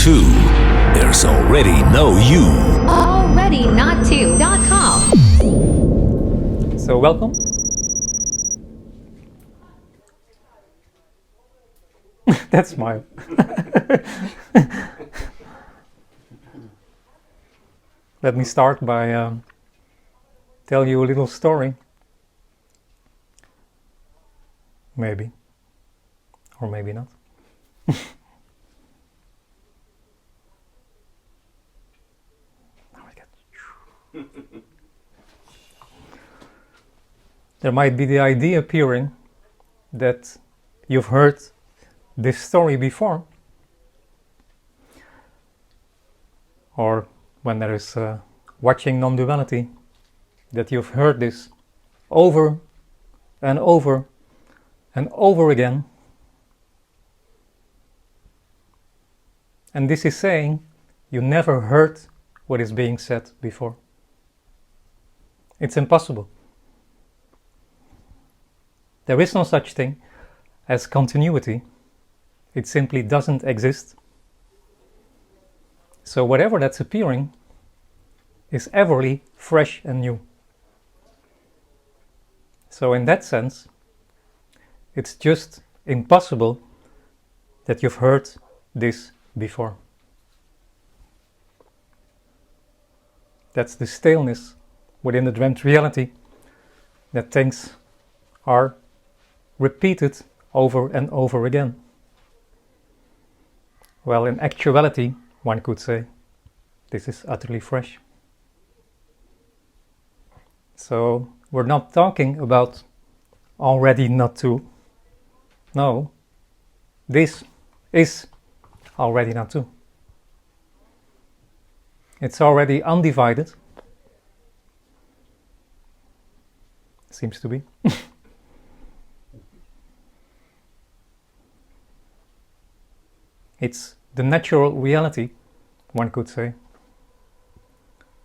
two, there's already no you. alreadynottwo.com. So welcome. That smile. Let me start by tell you a little story. Maybe. Or maybe not. There might be the idea appearing that you've heard this story before, or when there is watching non-duality, that you've heard this over and over and over again. And this is saying you never heard what is being said before. It's impossible. There is no such thing as continuity. It simply doesn't exist. So whatever that's appearing is everly fresh and new. So in that sense, it's just impossible that you've heard this before. That's the staleness within the dreamt reality, that things are repeated over and over again. Well, in actuality, one could say, this is utterly fresh. So, we're not talking about already NotTwo. No, this is already NotTwo. It's already undivided. Seems to be. It's the natural reality, one could say.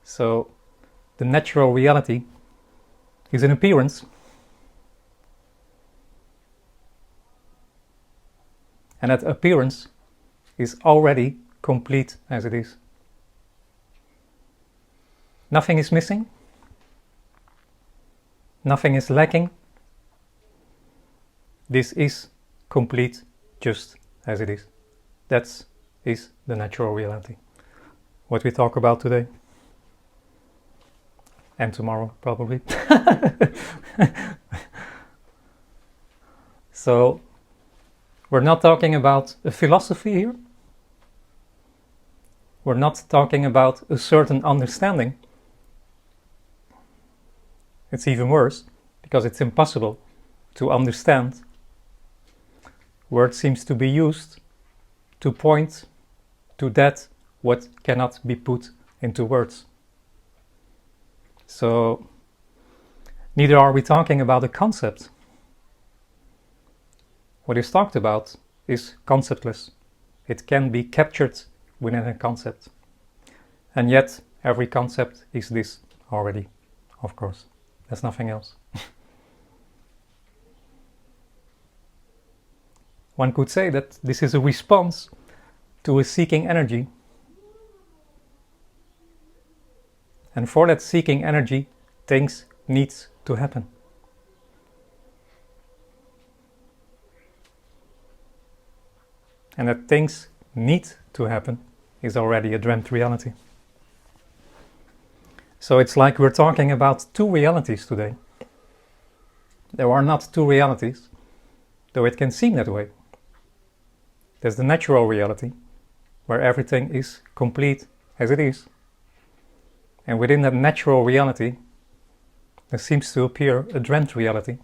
So, the natural reality is an appearance. And that appearance is already complete as it is. Nothing is missing. Nothing is lacking. This is complete just as it is. That is the natural reality. What we talk about today. And tomorrow, probably. So, we're not talking about a philosophy here. We're not talking about a certain understanding. It's even worse, because it's impossible to understand. Word seems to be used to point to that what cannot be put into words. So, neither are we talking about a concept. What is talked about is conceptless. It can be captured within a concept. And yet, every concept is this already, of course. There's nothing else. One could say that this is a response to a seeking energy. And for that seeking energy, things need to happen. And that things need to happen is already a dreamt reality. So it's like we're talking about two realities today. There are not two realities, though it can seem that way. There's the natural reality, where everything is complete as it is. And within that natural reality, there seems to appear a dreamt reality,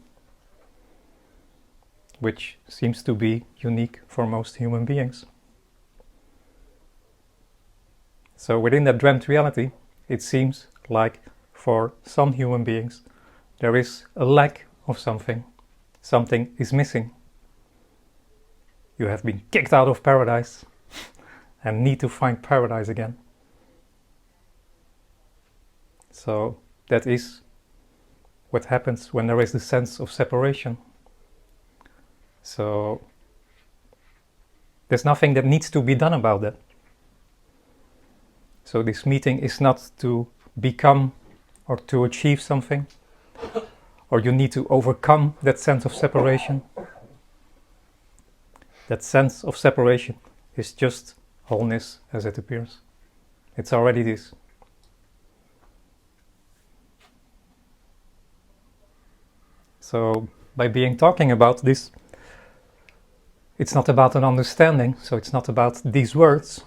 which seems to be unique for most human beings. So within that dreamt reality, it seems like for some human beings, there is a lack of something. Something is missing. You have been kicked out of paradise and need to find paradise again. So that is what happens when there is the sense of separation. So there's nothing that needs to be done about that. So this meeting is not to become or to achieve something, or you need to overcome that sense of separation. That sense of separation is just wholeness as it appears. It's already this. So by talking about this, it's not about an understanding, so it's not about these words,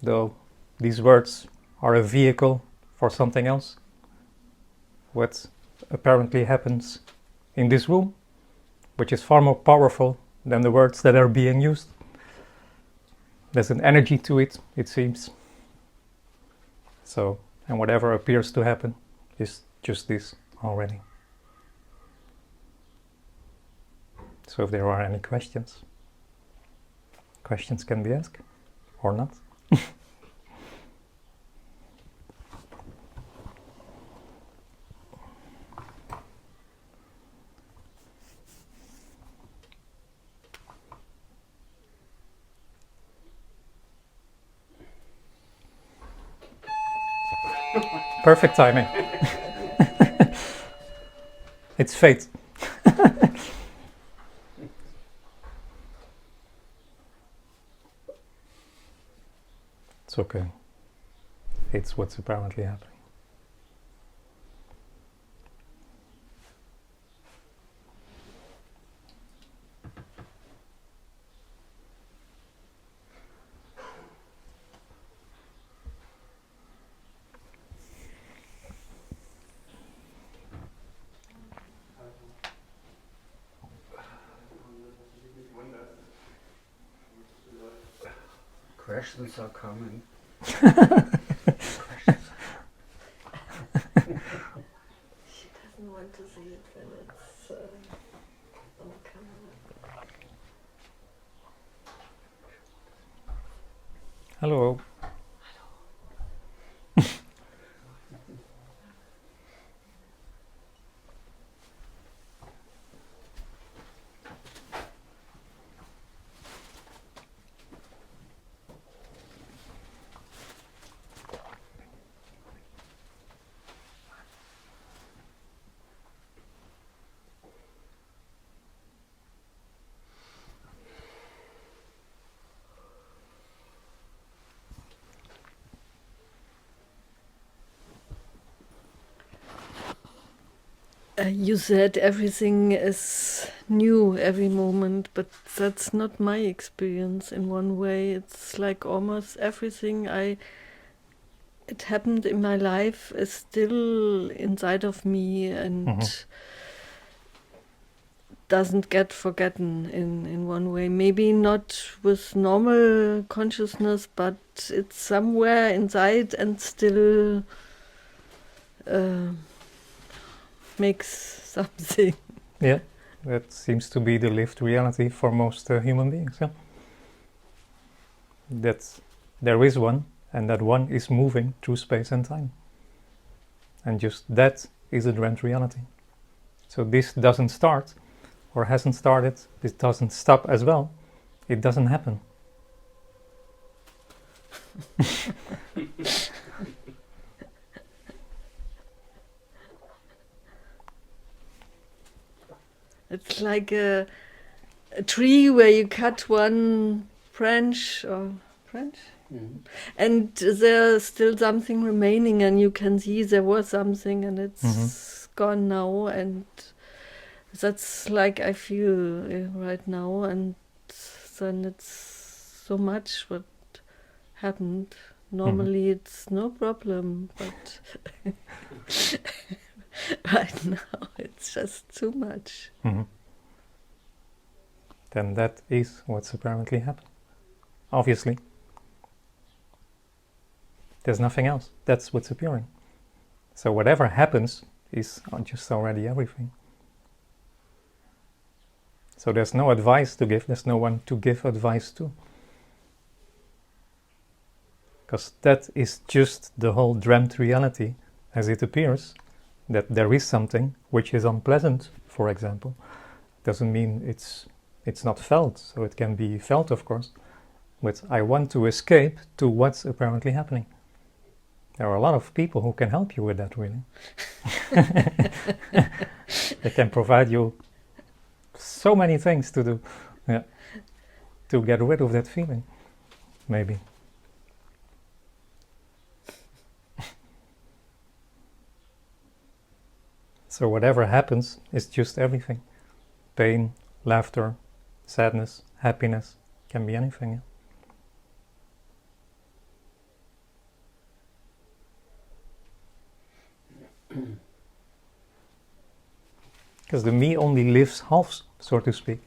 though these words are a vehicle for something else. What apparently happens in this room, which is far more powerful than the words that are being used. There's an energy to it, it seems. So, and whatever appears to happen is just this already. So if there are any questions can be asked, or not. Perfect timing. It's fate. It's okay. It's what's apparently happening. Questions are coming. She doesn't want to see it when it's on camera. Hello. You said everything is new every moment, but that's not my experience in one way. It's like almost everything it happened in my life is still inside of me and doesn't get forgotten in one way. Maybe not with normal consciousness, but it's somewhere inside and still makes something. Yeah, that seems to be the lived reality for most human beings. Yeah. That there is one, and that one is moving through space and time. And just that is a dreamt reality. So this doesn't start, or hasn't started, this doesn't stop as well. It doesn't happen. It's like a tree where you cut one branch and there's still something remaining, and you can see there was something and it's gone now, and that's like I feel right now, and then it's so much what happened. Normally it's no problem, but right now it's just too much. Then that is what's apparently happened. Obviously. There's nothing else. That's what's appearing. So whatever happens is just already everything. So there's no advice to give. There's no one to give advice to. Because that is just the whole dreamt reality as it appears. That there is something which is unpleasant, for example. Doesn't mean it's not felt. So it can be felt, of course. But I want to escape to what's apparently happening. There are a lot of people who can help you with that, really. They can provide you so many things to do, yeah, to get rid of that feeling, maybe. So whatever happens is just everything. Pain, laughter, sadness, happiness, can be anything. Yeah? Because the me only lives half, so to speak.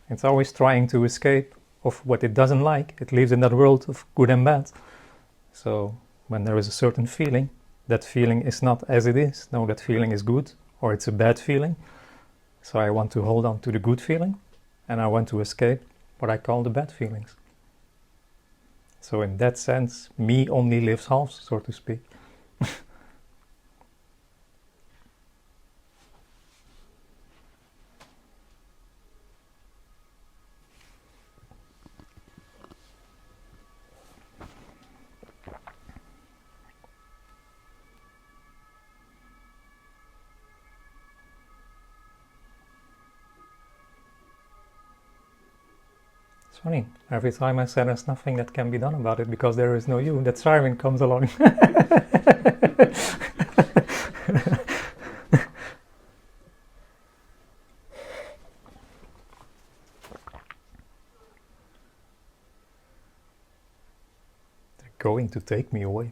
It's always trying to escape of what it doesn't like. It lives in that world of good and bad. So when there is a certain feeling, that feeling is not as it is. No, that feeling is good, or it's a bad feeling. So I want to hold on to the good feeling, and I want to escape what I call the bad feelings. So in that sense, me only lives half, so to speak. It's funny, every time I say there's nothing that can be done about it because there is no you, that siren comes along. They're going to take me away.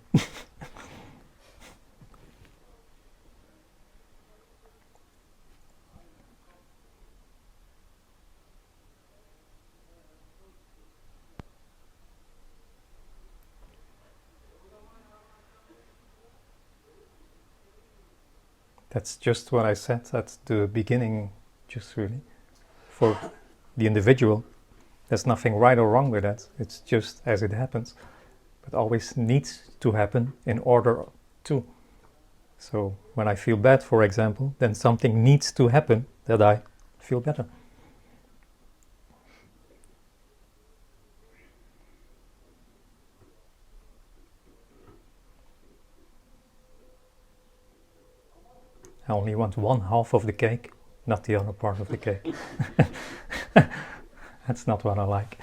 That's just what I said at the beginning, just really. For the individual, there's nothing right or wrong with that. It's just as it happens. But always needs to happen in order to. So when I feel bad, for example, then something needs to happen that I feel better. I only want one half of the cake, not the other part of the cake. That's not what I like.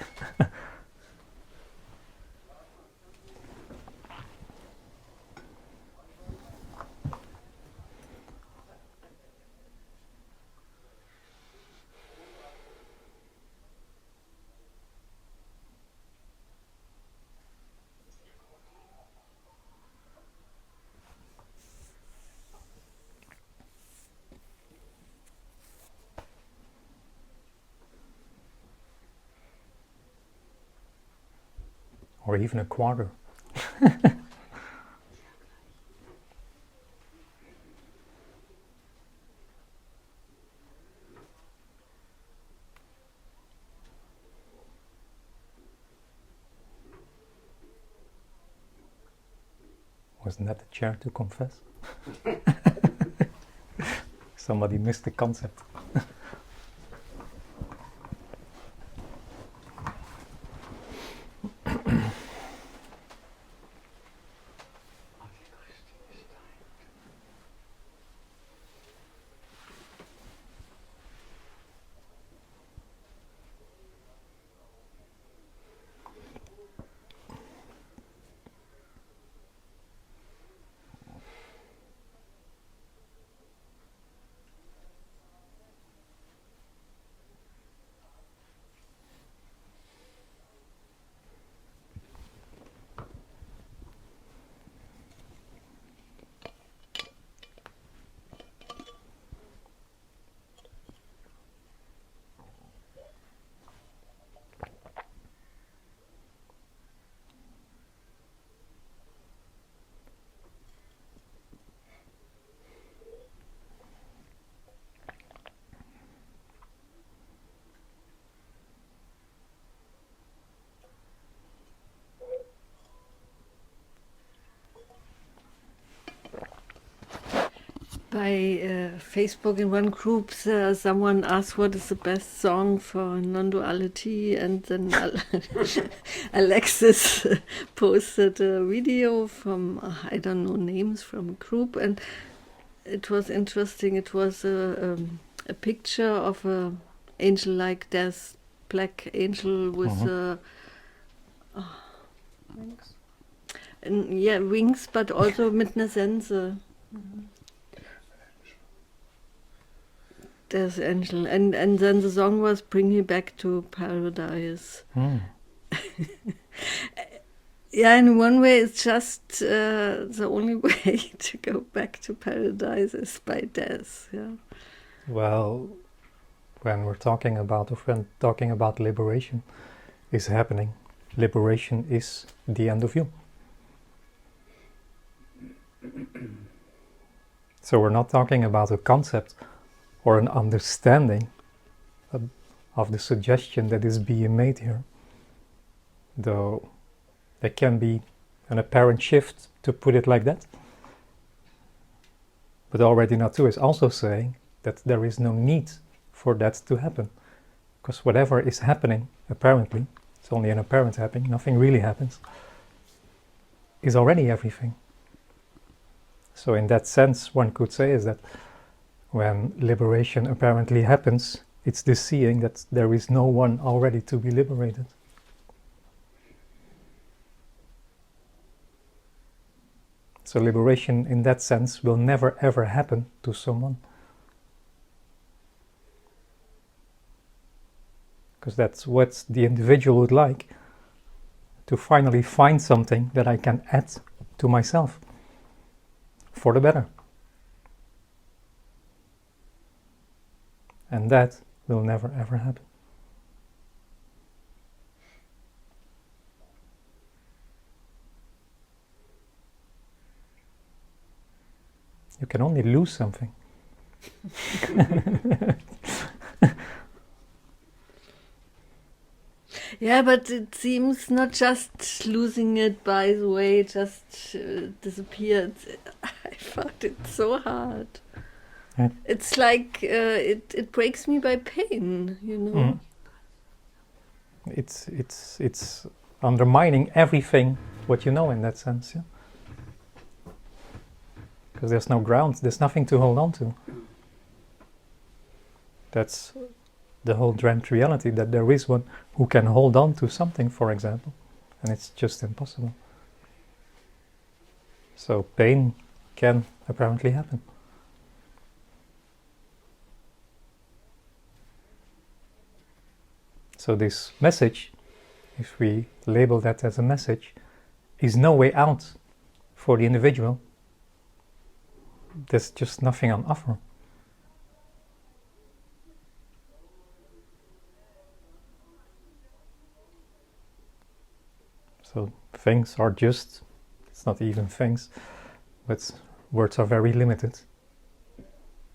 Or even a quarter. Wasn't that the chair to confess? Somebody missed the concept. by Facebook in one group, someone asked what is the best song for non-duality, and then Alexis posted a video from, I don't know names, from a group, and it was interesting. It was a picture of a angel like death, black angel with Wings. Wings, but also mit einer Sense. Death angel, and then the song was "Bring Me Back to Paradise." Yeah, in one way, it's just the only way to go back to paradise is by death. Yeah. Well, when talking about liberation is happening, liberation is the end of you. So we're not talking about a concept or an understanding of the suggestion that is being made here. Though there can be an apparent shift to put it like that. But already NotTwo is also saying that there is no need for that to happen. Because whatever is happening, apparently, it's only an apparent happening, nothing really happens, is already everything. So in that sense, one could say is that when liberation apparently happens, it's the seeing that there is no one already to be liberated. So liberation in that sense will never ever happen to someone. Because that's what the individual would like, to finally find something that I can add to myself for the better. And that will never ever happen. You can only lose something. Yeah, but it seems not just losing it by the way, it just disappeared. I found it so hard. Yeah. It's like it breaks me by pain, you know. It's undermining everything what you know in that sense, yeah. Because there's no ground, there's nothing to hold on to. That's the whole dreamt reality, that there is one who can hold on to something, for example, and it's just impossible. So pain can apparently happen. So this message, if we label that as a message, is no way out for the individual. There's just nothing on offer. So things are just, it's not even things, but words are very limited.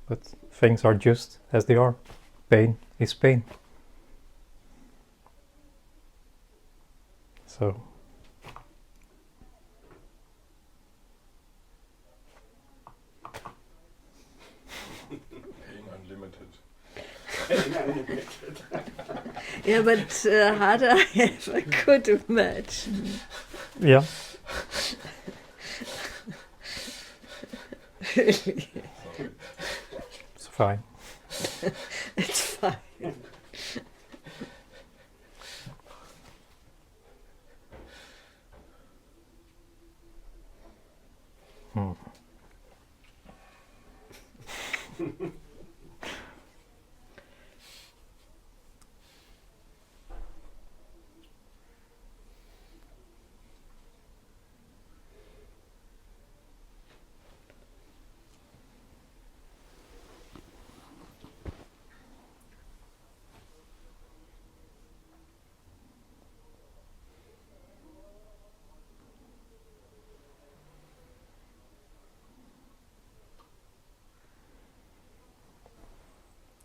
But things are just as they are. Pain is pain. So Yeah, but harder if I could imagine. yeah. Really. It's fine. It's fine.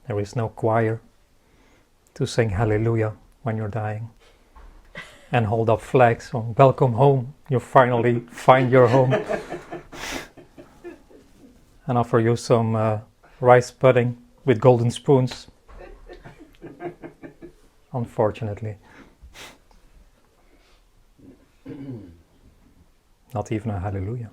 There is no choir to sing hallelujah when you're dying and hold up flags on welcome home, you finally find your home. and offer you some rice pudding with golden spoons. Unfortunately. Not even a hallelujah.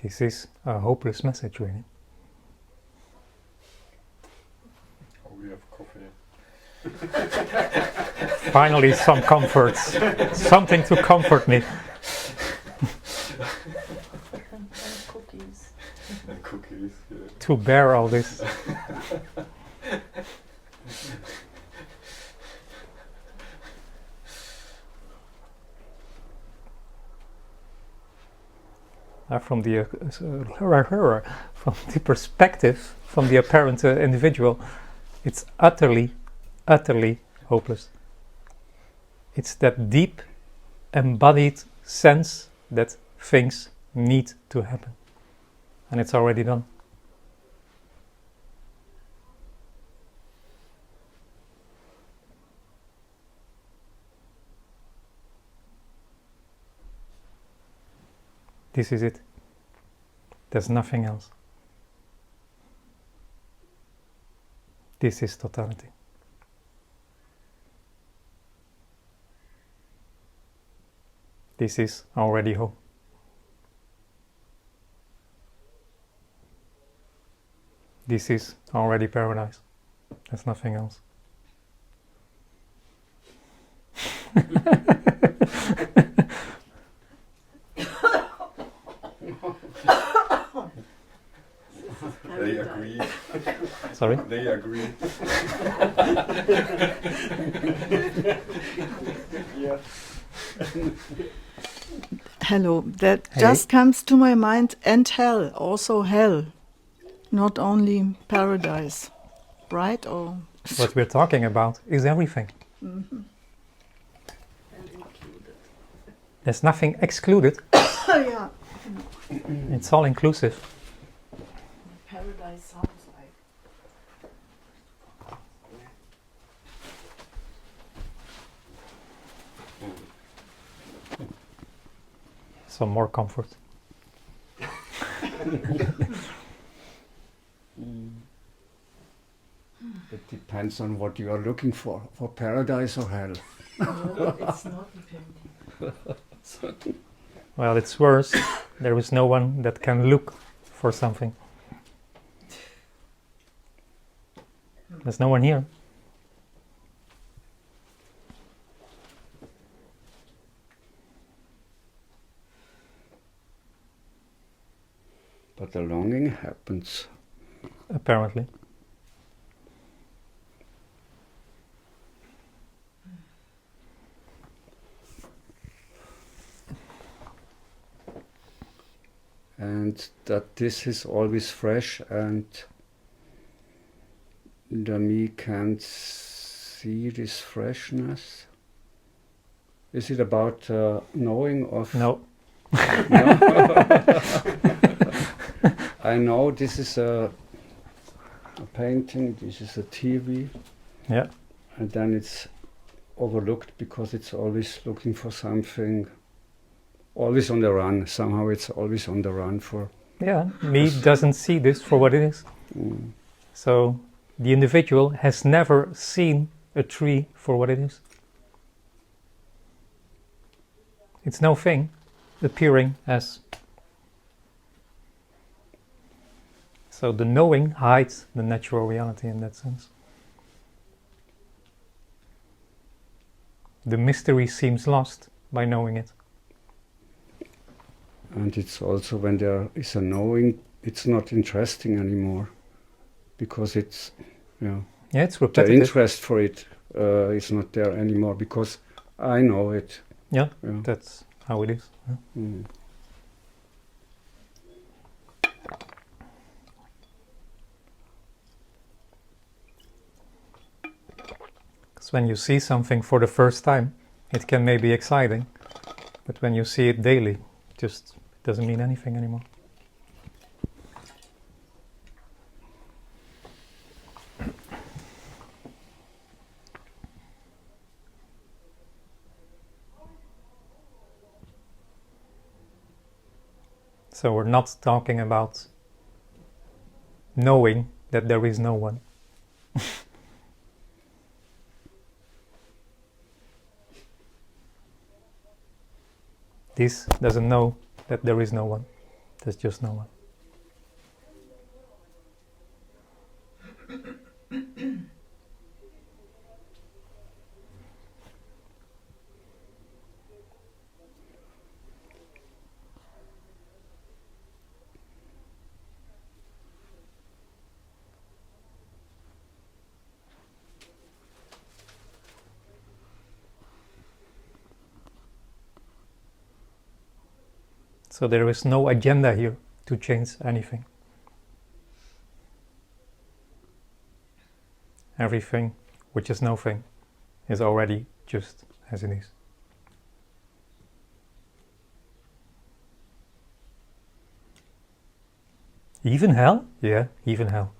This is a hopeless message, really. Oh, we have coffee. Finally, some comforts. Something to comfort me. And cookies. And cookies, yeah. To bear all this. From the perspective, from the apparent individual, it's utterly hopeless. It's that deep, embodied sense that things need to happen, and it's already done. This is it. There's nothing else. This is totality. This is already home. This is already paradise. There's nothing else. They agree. Sorry? They agree. Yeah. Hello, that Hey. just comes to my mind, and hell, also hell, not only paradise, right? Or What we're talking about is everything. Mhm. And included. There's nothing excluded. Yeah, It's all inclusive. paradise sounds like. Some more comfort. It depends on what you are looking for paradise or hell. No, it's not depending. Well, it's worse. There is no one that can look for something. There's no one here. But the longing happens. Apparently. And that this is always fresh, and the me can't see this freshness. Is it about knowing of? No. I know this is a painting, this is a TV, Yeah. and then it's overlooked because it's always looking for something, always on the run. Somehow it's always on the run for. Yeah. Me doesn't see this for what it is. Mm. So the individual has never seen a tree for what it is. It's no thing appearing as. So the knowing hides the natural reality in that sense. The mystery seems lost by knowing it. And it's also when there is a knowing, it's not interesting anymore, because it's, Yeah, it's the repetitive. interest for it is not there anymore because I know it. Yeah, Yeah. that's how it is. Yeah. Mm. Because when you see something for the first time, it can maybe exciting, but when you see it daily, it just doesn't mean anything anymore. So we're not talking about knowing that there is no one. This doesn't know that there is no one. There's just no one. So there is no agenda here to change anything. Everything, which is nothing, is already just as it is. Even hell? Yeah, even hell.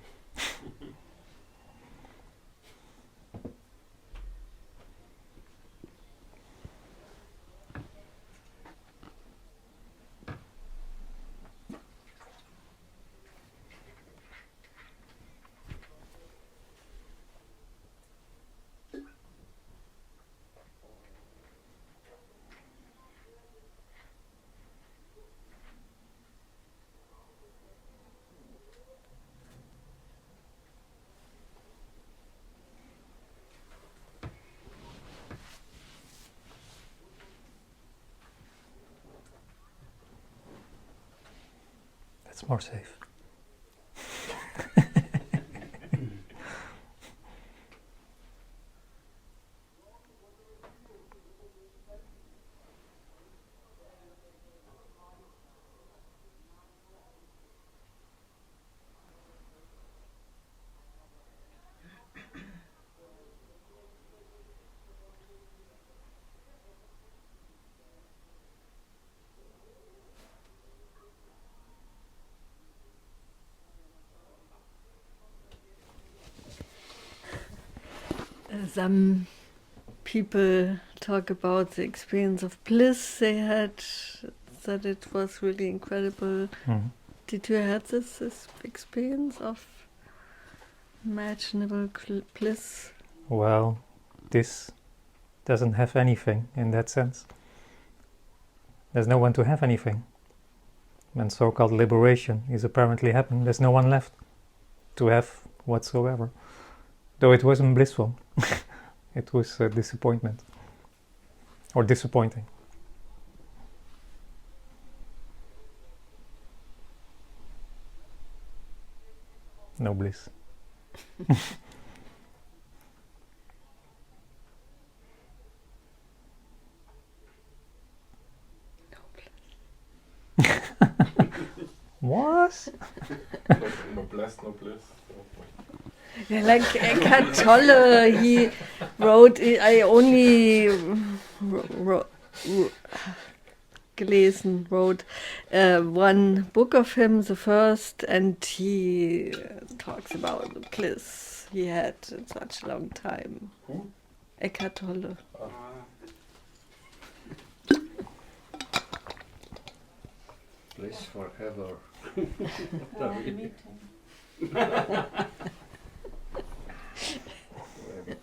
That's more safe. Some people talk about the experience of bliss they had, that it was really incredible. Mhm. Did you have this experience of imaginable bliss? Well, this doesn't have anything in that sense. There's no one to have anything. when so-called liberation is apparently happened, there's no one left to have whatsoever. Though it wasn't blissful. It was a disappointment. Or disappointing. No bliss. What? No bliss, no bliss. Yeah, like Eckhart Tolle, he wrote, I only wrote one book of him, the first, and he talks about the bliss he had in such a long time. Who? Eckhart Tolle. Bliss forever. Forever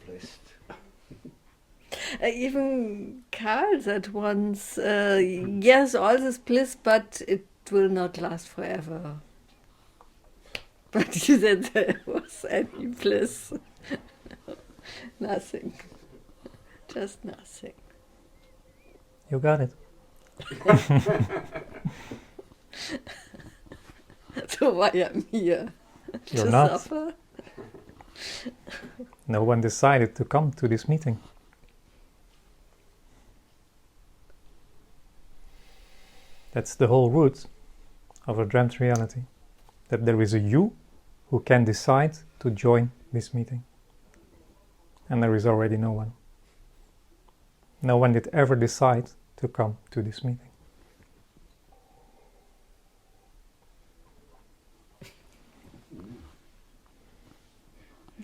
blessed. Even Carl said once, yes, all this bliss, but it will not last forever. But he said there was any bliss. Nothing. Just nothing. You got it. So why I'm here? You're to not. suffer? No one decided to come to this meeting. That's the whole root of a dreamt reality. That there is a you who can decide to join this meeting. And there is already no one. No one did ever decide to come to this meeting.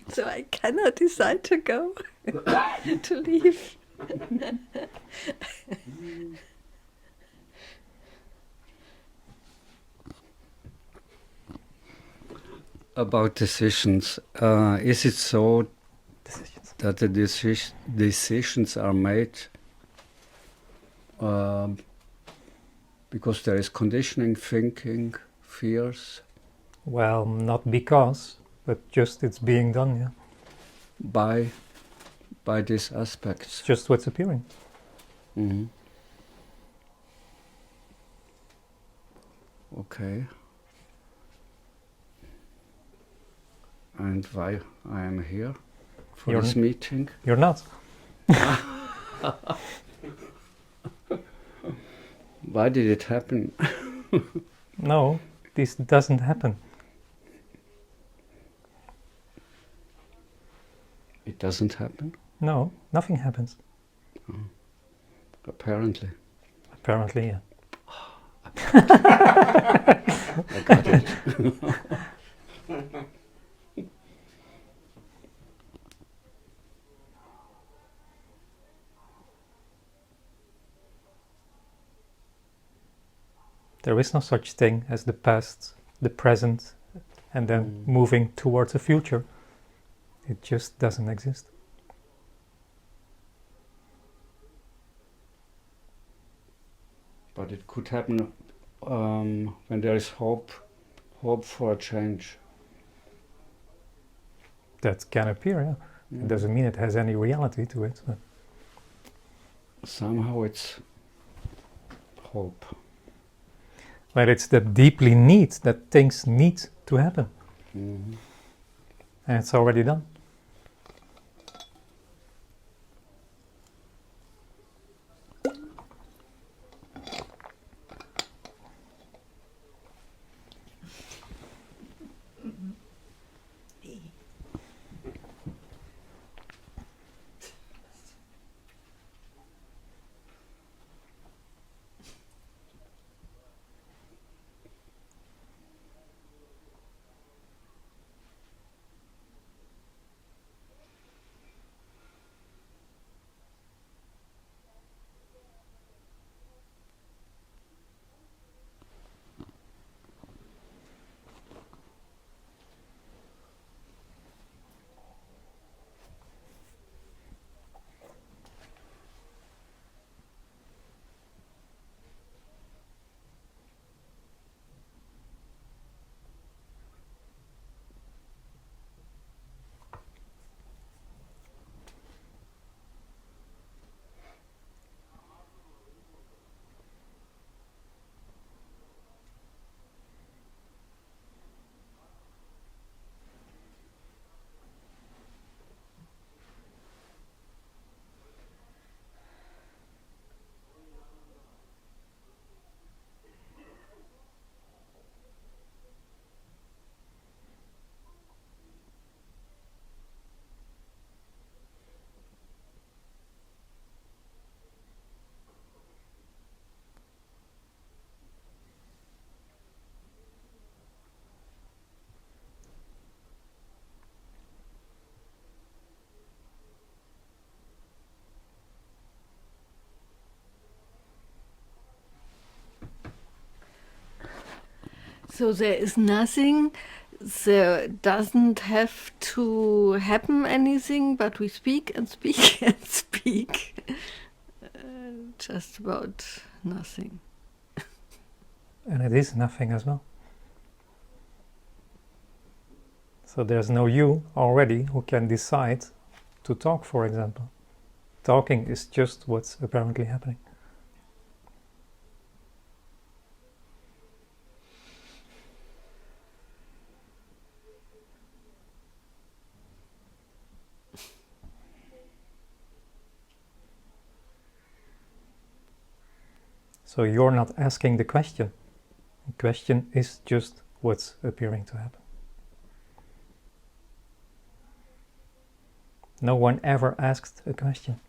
So I cannot decide to go, to leave. About decisions, is it so that the decisions are made because there is conditioning, thinking, fears? Well, not because, but just it's being done, yeah. By these aspects. It's just what's appearing. Mm-hmm. Okay. And why I am here for You're this meeting? You're not. Why did it happen? No, this doesn't happen. It doesn't happen? No, nothing happens. Apparently. Apparently, yeah. I got it. There is no such thing as the past, the present, and then moving towards the future. It just doesn't exist. But it could happen when there is hope for a change. That can appear, yeah. It doesn't mean it has any reality to it. But somehow it's hope. well, it's that deeply need that things need to happen. Mm-hmm. And it's already done. So there is nothing, there doesn't have to happen anything, but we speak and speak and speak. Just about nothing. And it is nothing as well. So there's no you already who can decide to talk, for example. Talking is just what's apparently happening. So you're not asking the question. The question is just what's appearing to happen. No one ever asked a question.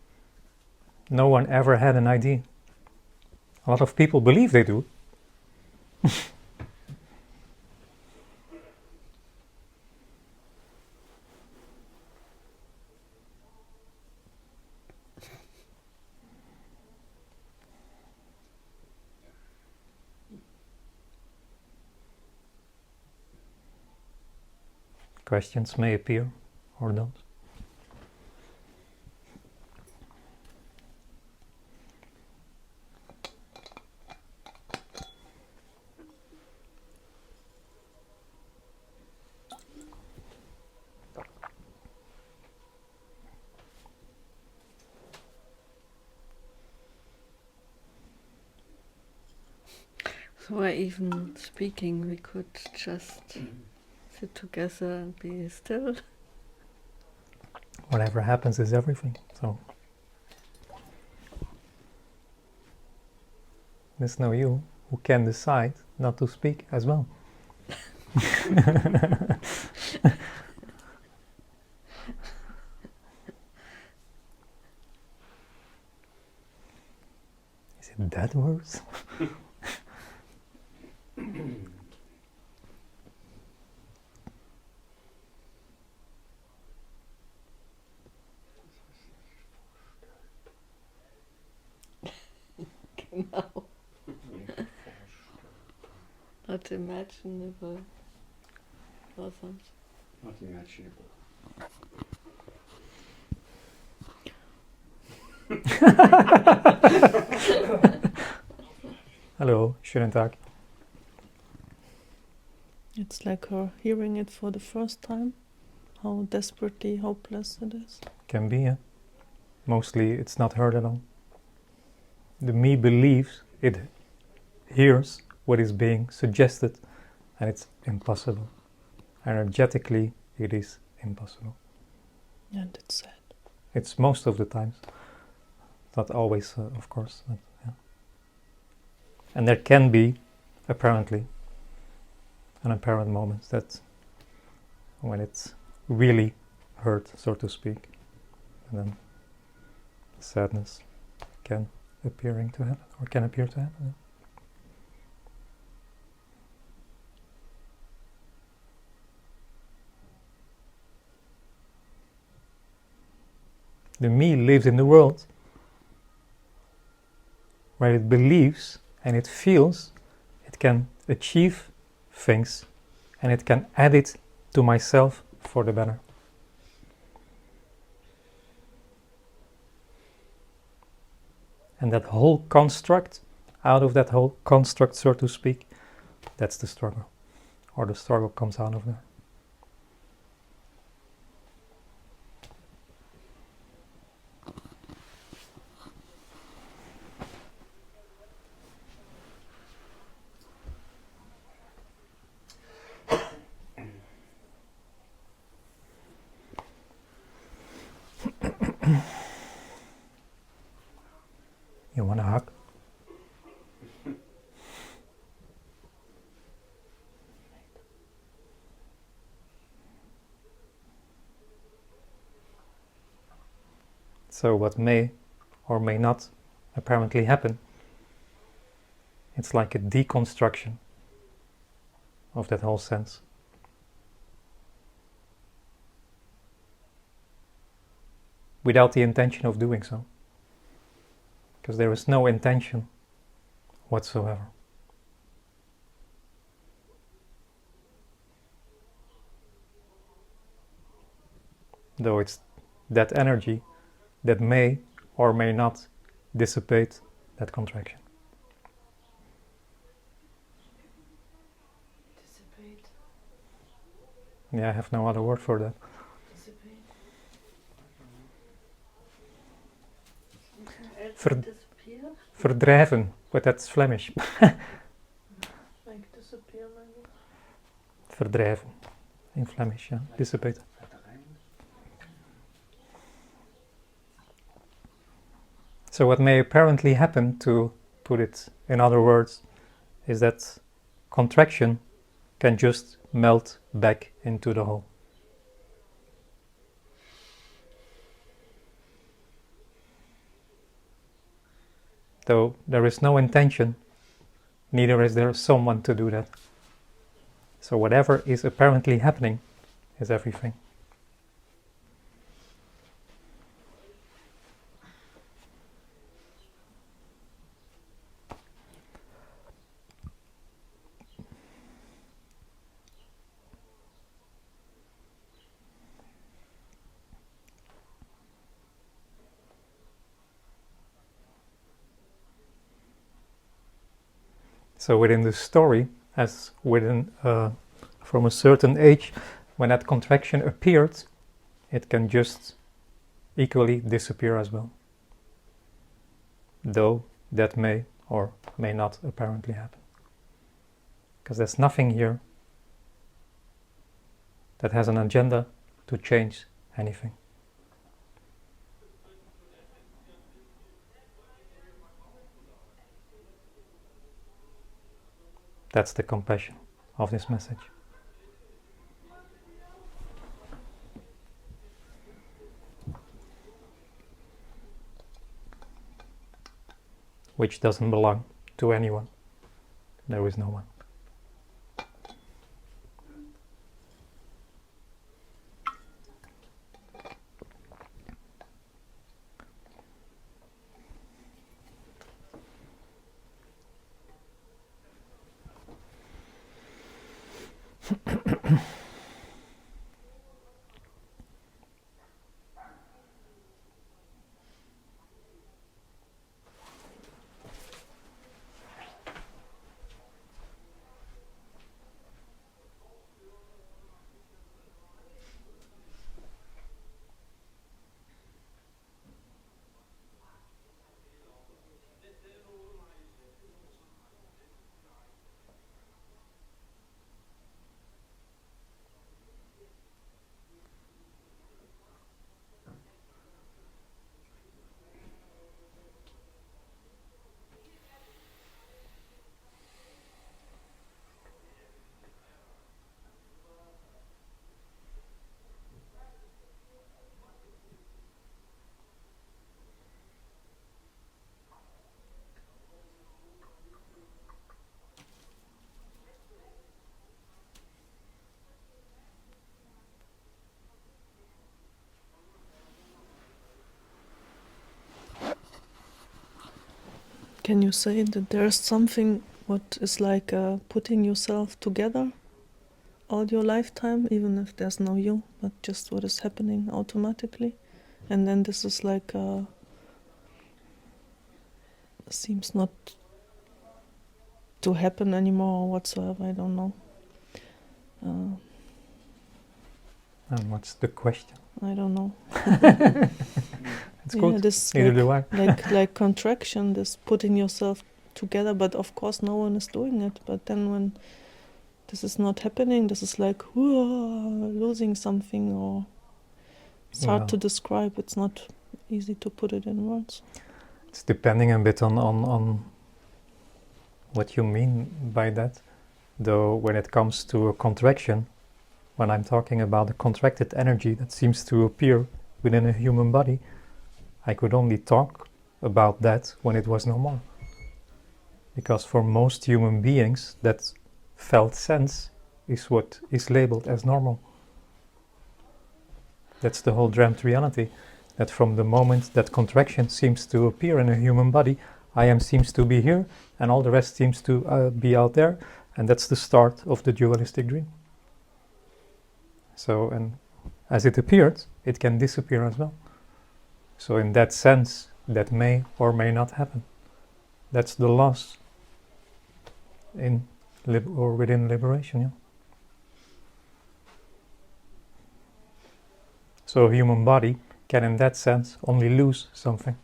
No one ever had an idea. A lot of people believe they do. Questions may appear or don't. So we're even speaking, we could just sit together and be still. Whatever happens is everything. So there's no you who can decide not to speak as well. Is it that worse? Genau. Not imaginable or something. Not imaginable. Hello, schönen Tag. It's like her hearing it for the first time, how desperately hopeless it is. Can be, yeah. Mostly it's not heard at all. The me believes it hears what is being suggested, and it's impossible. Energetically, it is impossible. And it's sad. It's most of the times. Not always, of course. But, yeah. And there can be, apparently, an apparent moment that when it's really hurt, so to speak, and then sadness can appearing to happen, or can appear to happen. The me lives in the world where it believes and it feels it can achieve things and it can add it to myself for the better. And that whole construct, out of that whole construct, so to speak, that's the struggle. Or the struggle comes out of there. You want a hug? So what may or may not apparently happen, it's like a deconstruction of that whole sense. Without the intention of doing so. Because there is no intention whatsoever. though it's that energy that may or may not dissipate that contraction. Dissipate. Yeah, I have no other word for that. Dissipate. Disappear? Verdrijven, but that's Flemish. Like disappear maybe? Verdrijven, in Flemish, yeah, dissipate. So what may apparently happen, to put it in other words, is that contraction can just melt back into the whole. Though there is no intention, neither is there someone to do that. So whatever is apparently happening is everything. So within the story, as within from a certain age, when that contraction appeared, it can just equally disappear as well. Though that may or may not apparently happen. Because there's nothing here that has an agenda to change anything. That's the compassion of this message. Which doesn't belong to anyone. There is no one. Can you say that there's something what is like putting yourself together all your lifetime, even if there's no you, but just what is happening automatically? And then this is like seems not to happen anymore or whatsoever, I don't know. And what's the question? I don't know. It's good. This Neither do I. like contraction, this putting yourself together, but of course no one is doing it. But then when this is not happening, this is like losing something, or it's hard to describe. It's not easy to put it in words. It's depending a bit on what you mean by that. Though when it comes to a contraction, when I'm talking about the contracted energy that seems to appear within a human body, I could only talk about that when it was no more. Because for most human beings, that felt sense is what is labeled as normal. That's the whole dreamt reality, that from the moment that contraction seems to appear in a human body, I am seems to be here, and all the rest seems to be out there, and that's the start of the dualistic dream. So, and as it appeared, it can disappear as well. So in that sense, that may or may not happen. That's the loss in or within liberation. Yeah? So a human body can in that sense only lose something.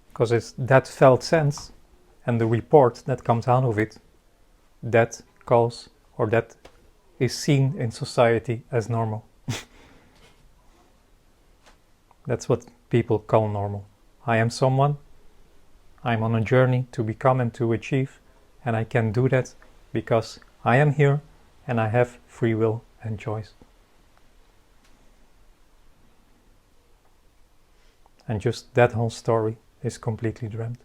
Because it's that felt sense and the report that comes out of it that calls or that is seen in society as normal. That's what people call normal. I am someone, I'm on a journey to become and to achieve, and I can do that because I am here and I have free will and choice. And just that whole story is completely dreamt.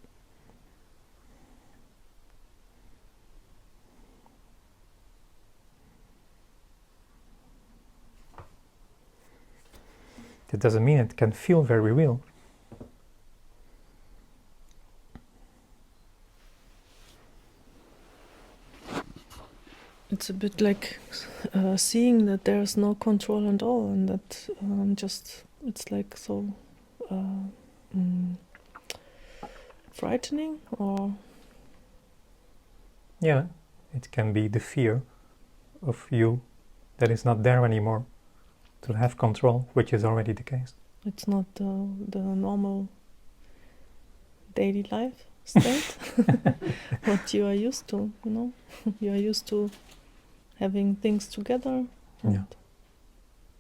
That doesn't mean it can feel very real. It's a bit like seeing that there's no control at all, and that it's like so frightening, or Yeah, it can be the fear of you that is not there anymore to have control, which is already the case. it's not the normal daily life state what you are used to, you know. You are used to having things together, and Yeah.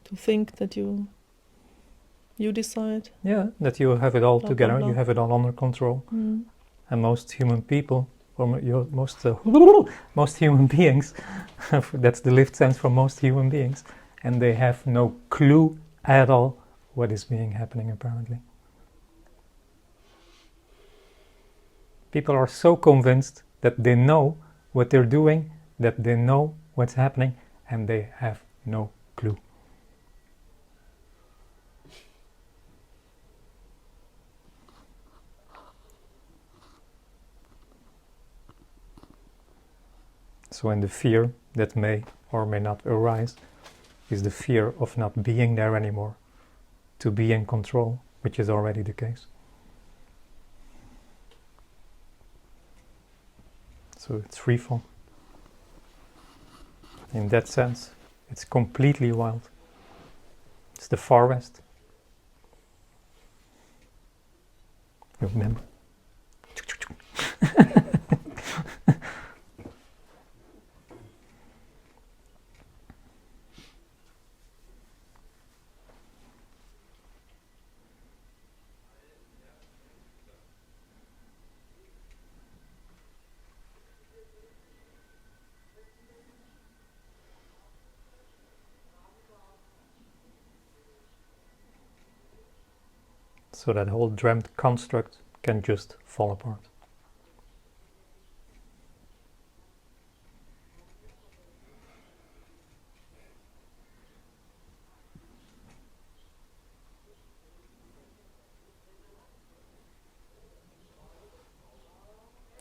to think that you decide. Yeah, that you have it all Blah, together, blah, blah. you have it all under control. Mm. And most human people, or most human beings, that's the lived sense for most human beings, and they have no clue at all what is happening apparently. People are so convinced that they know what they're doing, that they know what's happening, and they have no clue. So in the fear that may or may not arise is the fear of not being there anymore, to be in control, which is already the case. So it's freefall. In that sense, it's completely wild. It's the Far West. You remember? So that whole dreamt construct can just fall apart.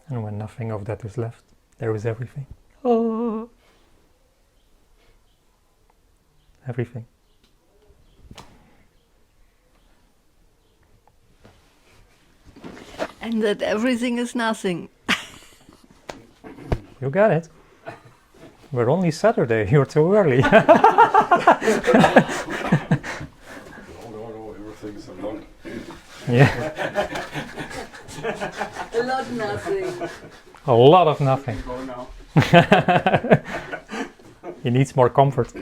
And when nothing of that is left, there is everything. Oh, everything. And that everything is nothing. You got it. We're only Saturday. You're too early. No, everything's a lot. Yeah, A lot nothing. a lot of nothing. Go now. He needs more comfort.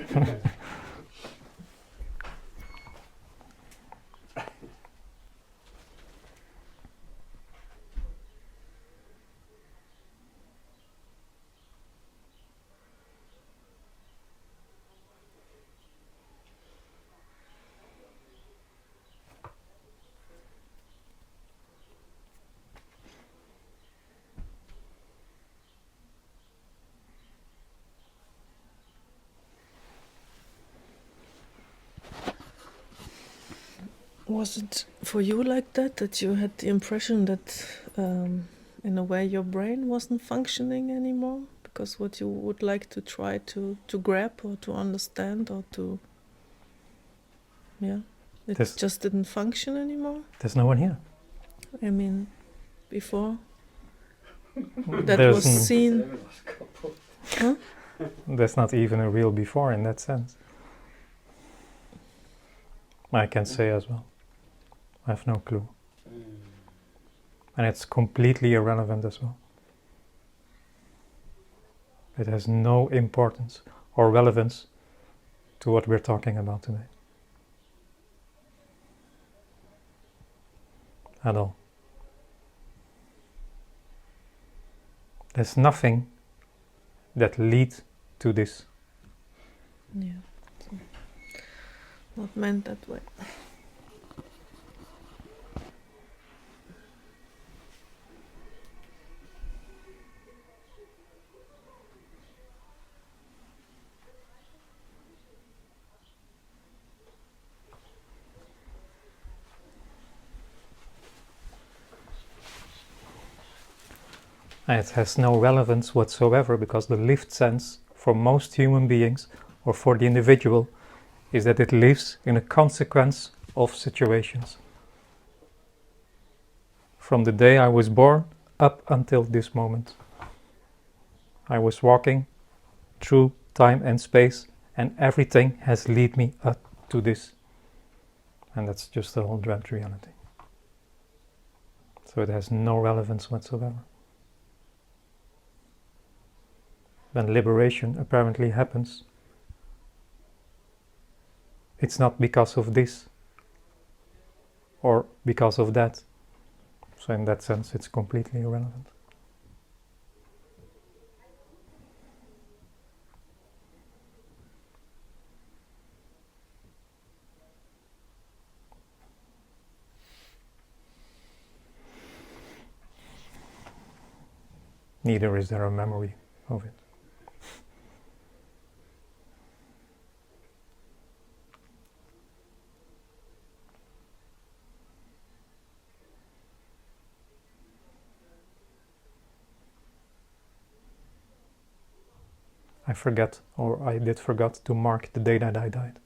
Was it for you like that you had the impression that in a way your brain wasn't functioning anymore? Because what you would like to try to grab or to understand or to... Yeah, it just didn't function anymore? There's no one here. I mean, before that was seen... Huh? There's not even a real before in that sense. I can say as well. I have no clue. And it's completely irrelevant as well. It has no importance or relevance to what we're talking about today. At all. There's nothing that leads to this. Yeah. So not meant that way. It has no relevance whatsoever, because the lived sense for most human beings or for the individual is that it lives in a consequence of situations. From the day I was born up until this moment, I was walking through time and space, and everything has led me up to this. And that's just the whole dread reality. So it has no relevance whatsoever. When liberation apparently happens, it's not because of this or because of that. So in that sense, it's completely irrelevant. Neither is there a memory of it. I forget, or I did forget to mark the day that I died.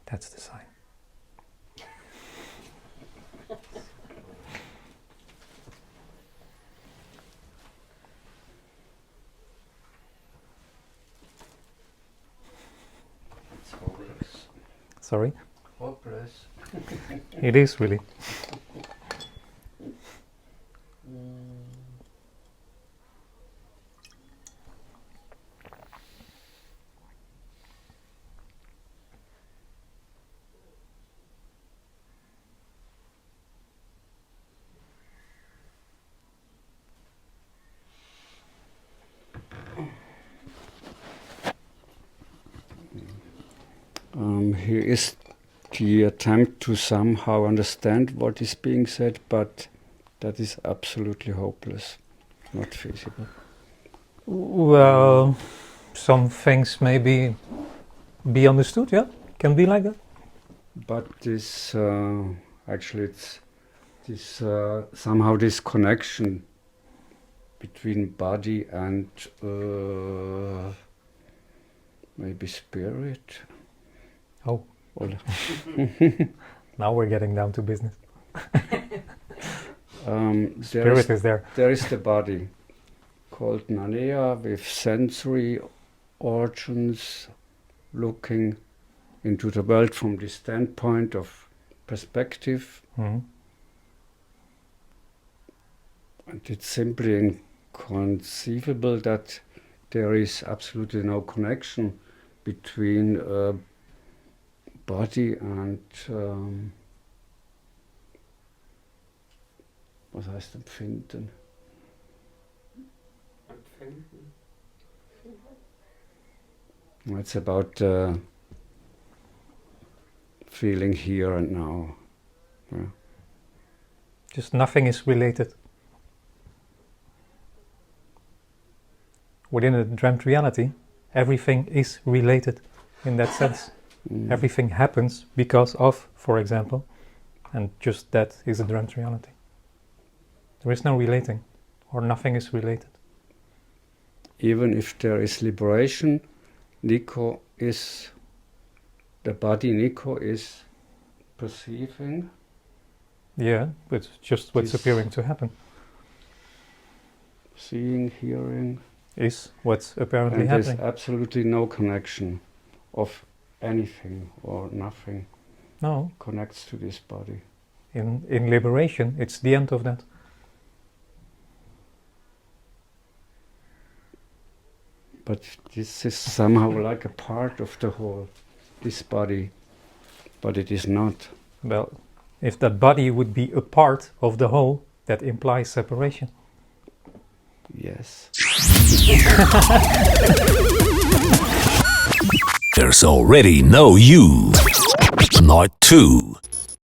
That's the sign. It's hopeless. Sorry? Hopeless. It is really. Here is the attempt to somehow understand what is being said, but that is absolutely hopeless, not feasible. Well, some things maybe be understood, yeah? Can be like that. But this, actually it's this, somehow this connection between body and maybe spirit. Oh, Or now we're getting down to business. there Spirit is there. There is the body called Nanea with sensory organs looking into the world from the standpoint of perspective. Mhm. And it's simply inconceivable that there is absolutely no connection between body and was heißt empfinden? It's about feeling here and now. Yeah. Just nothing is related. Within a dreamt reality, everything is related in that sense. Everything happens because of, for example, and just that is a dreamt reality. There is no relating, or nothing is related. Even if there is liberation, the body Nico is perceiving. Yeah, but just what's This- appearing to happen Seeing, hearing, is what's apparently and there's happening. absolutely no connection of anything or nothing No, connects to this body. in liberation, it's the end of that. But this is somehow like a part of the whole, this body, but it is not. Well, if that body would be a part of the whole, that implies separation. Yes. There's already no you. Not two.